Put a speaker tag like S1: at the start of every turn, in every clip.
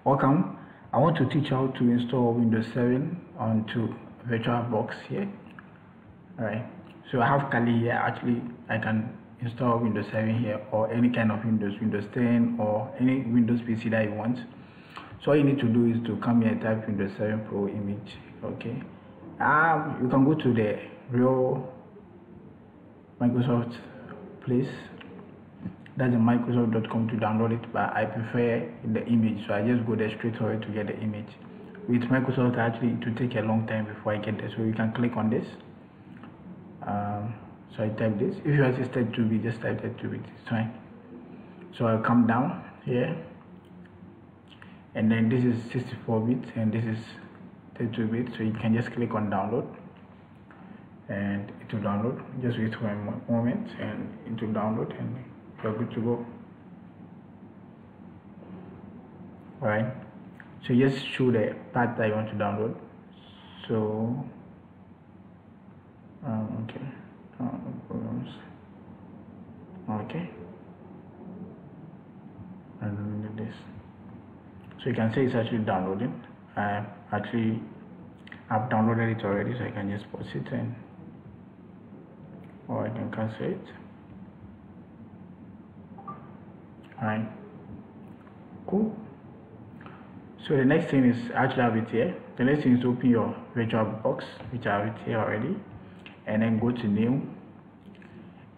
S1: Welcome. I want to teach how to install Windows 7 onto Virtualbox here. Alright, so I have Kali here. Actually, I can install Windows 7 here, or any kind of Windows 10 or any Windows PC that you want. So all you need to do is to come here and type Windows 7 Pro image. Okay, you can go to the real Microsoft place. That's the Microsoft.com to download it, but I prefer the image, so I just go there straight away to get the image. With Microsoft, actually it will take a long time before I get there, so you can click on this. So I type this. If you are step 2B, just type that 2B, it's fine. So I'll come down here, and then this is 64-bit and this is 32-bit, so you can just click on download and it will download. Just wait for a moment and it will download and you're good to go. Alright, so just show the part that you want to download. So okay, programs. Okay, and this. So you can say it's actually downloading. I've downloaded it already, so I can just pause it and, or I can cancel it. Alright, cool. So the next thing is actually have it here. The next thing is to open your Virtualbox, which I have it here already, and then go to new,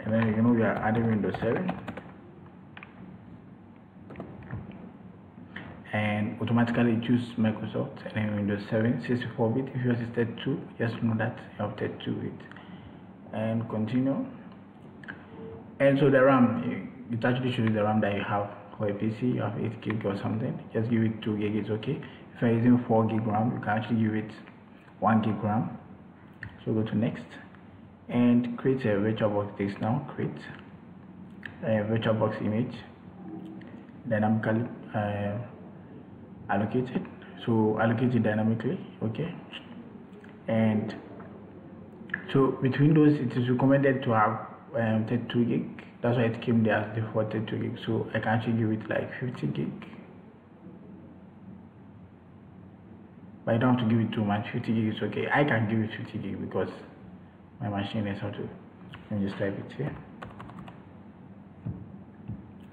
S1: and then we are adding Windows 7, and automatically choose Microsoft and then Windows 7 64-bit. If yours is 32, just know that you have 32-bit, and continue. And so the RAM, it actually shows the RAM that you have. For a PC, you have 8 gig or something, just give it 2 gig, it's okay. If you're using 4 gig RAM, you can actually give it 1 gig RAM. So go to next and create a Virtualbox text now. Create a Virtualbox image, dynamically allocated. So allocate it dynamically, okay. And so with Windows, it is recommended to have 32 gig. That's why it came there as default 32 gig. So I can actually give it like 50 gig. But I don't have to give it too much. 50 gig is okay. I can give it 50 gig because my machine is how to. Let me just type it here.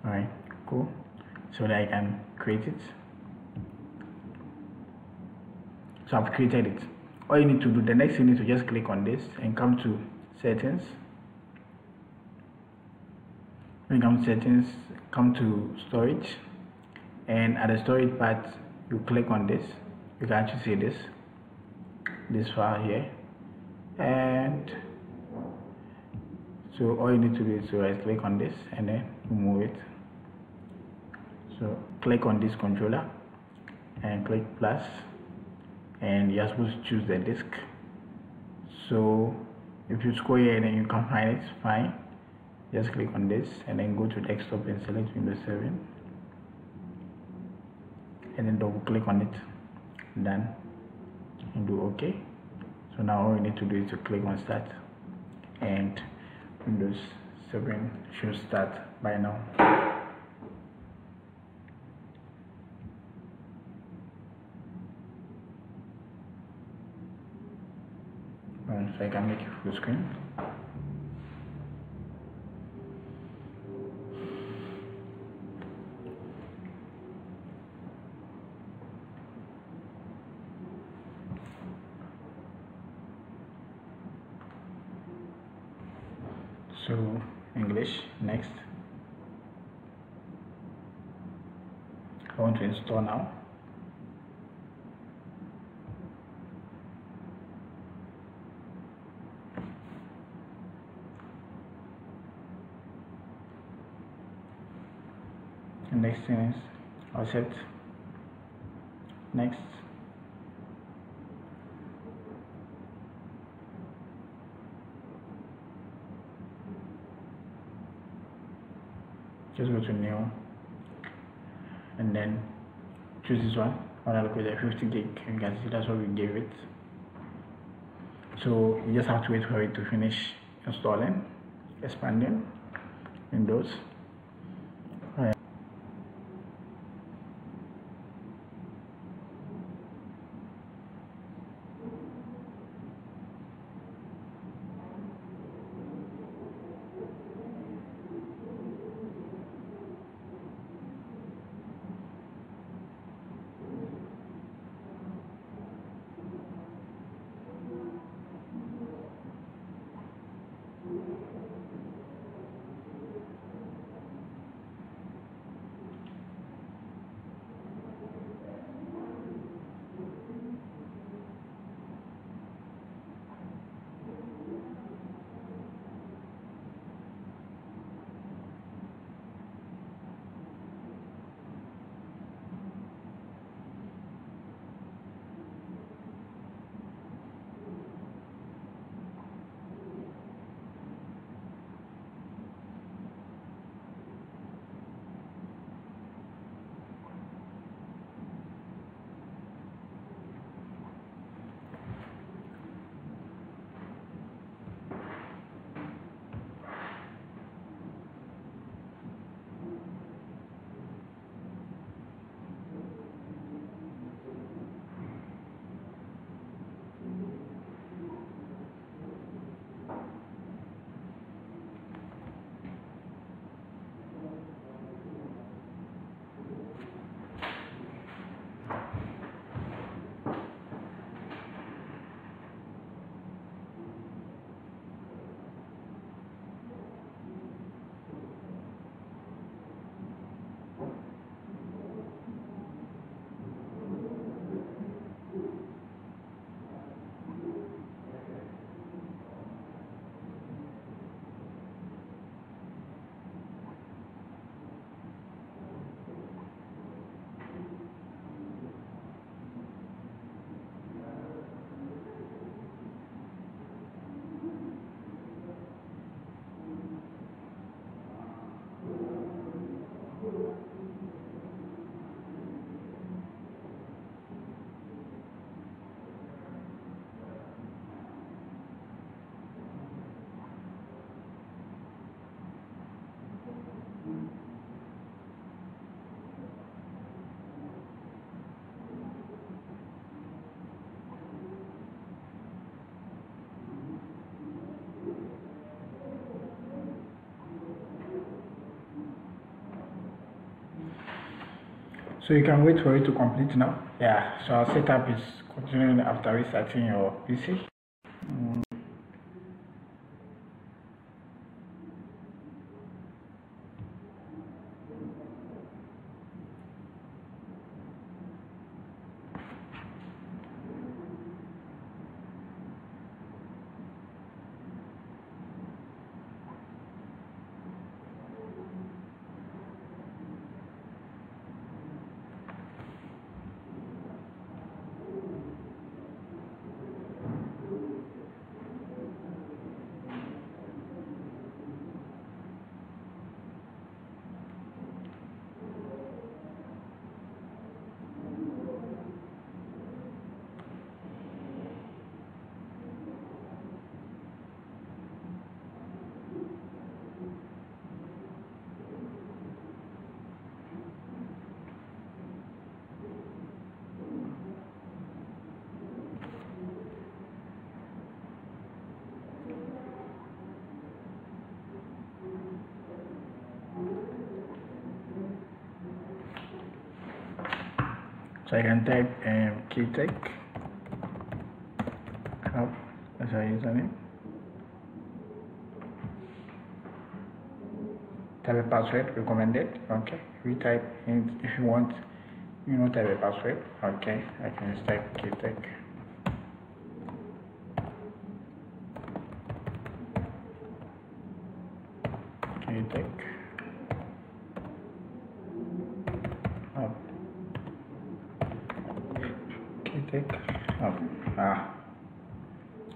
S1: Alright, cool. So that I can create it. So I've created it. All you need to do, the next thing is to just click on this and come to settings. When you come to settings, come to storage, and at the storage part you click on this. You can actually see this file here, and so all you need to do is to right click on this and then remove it. So click on this controller and click plus, and you're supposed to choose the disk. So if you scroll here and then you can find it, fine. Just click on this and then go to desktop and select Windows 7 and then double click on it, done, and do OK. So now all you need to do is to click on start, and Windows 7 should start by now. So I can make it full screen. So English, next. I want to install now. The next thing is accept, next. Just go to new and then choose this one. I'll allocate a 50 gig. You can see that's what we gave it. So you just have to wait for it to finish installing, expanding Windows. So you can wait for it to complete now. Yeah, so our setup is continuing after restarting your PC. So I can type Kitech Club as our username. Type a password recommended. Okay, we type in if you want, type a password. Okay, I can just type Kitech. Kitech.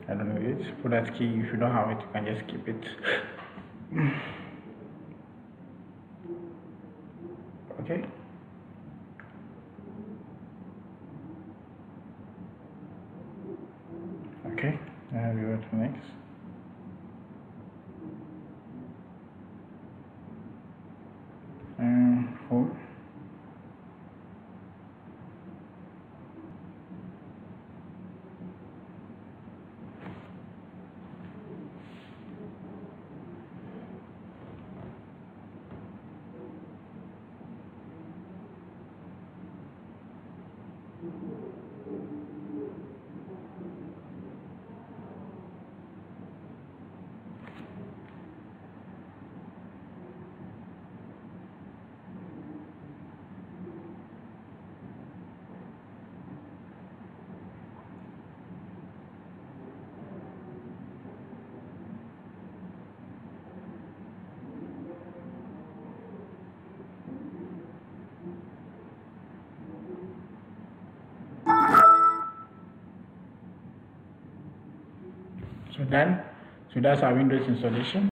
S1: I don't know it. Put that key. If you don't have it, you can just keep it. Okay. Okay. Now we go to next. Home. So that's our Windows installation.